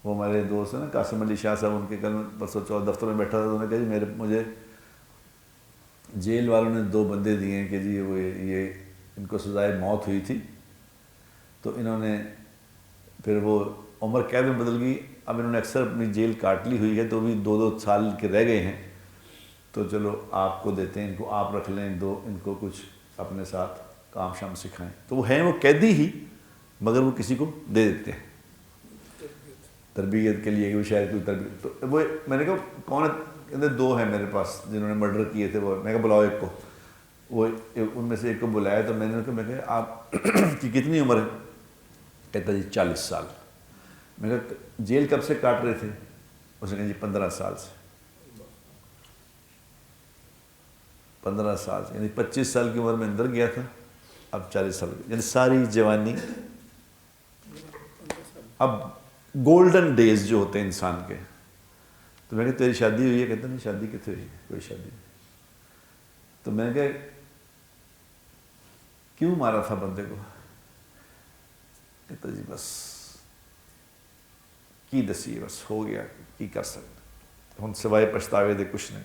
وہ ہمارے دوست ہیں نا قاسم علی شاہ صاحب، ان کے کل پرسوں چوتھ دفتر میں بیٹھا تھا، تو انہوں نے کہا جی مجھے جیل والوں نے 2 بندے دیے ہیں کہ جی وہ یہ ان کو سزائے موت ہوئی تھی، تو انہوں نے پھر وہ عمر قید میں بدل گئی، اب انہوں نے اکثر اپنی جیل کاٹ لی ہوئی ہے، تو بھی 2 سال کے رہ گئے ہیں، تو چلو آپ کو دیتے ہیں، ان کو آپ رکھ لیں، ان کو کچھ اپنے ساتھ کام شام سکھائیں۔ تو وہ ہیں وہ قیدی ہی، مگر وہ کسی کو دے دیتے ہیں تربیت کے لیے کہ وہ شاید کوئی تربیت۔ تو وہ میں نے کہا کون ہے؟ کہتے 2 ہیں میرے پاس جنہوں نے مرڈر کیے تھے، وہ میں کہا بلاؤ ایک کو، وہ ان میں سے ایک کو بلایا، تو میں نے کہا آپ کی کتنی عمر ہے؟ کہتا جی 40 سال۔ میں نے کہا جیل کب سے کاٹ رہے تھے؟ اس نے کہا جی 15 سال سے۔ 15 سال سے، یعنی 25 سال کی عمر میں اندر گیا تھا، اب 40 سال، یعنی ساری جوانی، اب گولڈن ڈیز جو ہوتے ہیں انسان کے۔ تو میں نے کہا تیری شادی ہوئی ہے؟ کہتا نہیں شادی کتنے ہوئی، کوئی شادی نہیں۔ تو میں نے کہا کیوں مارا تھا بندے کو؟ کہتا جی بس کی دسی، بس ہو گیا، کی کر سکتے ہن سوائے پچھتاوے دے کچھ نہیں۔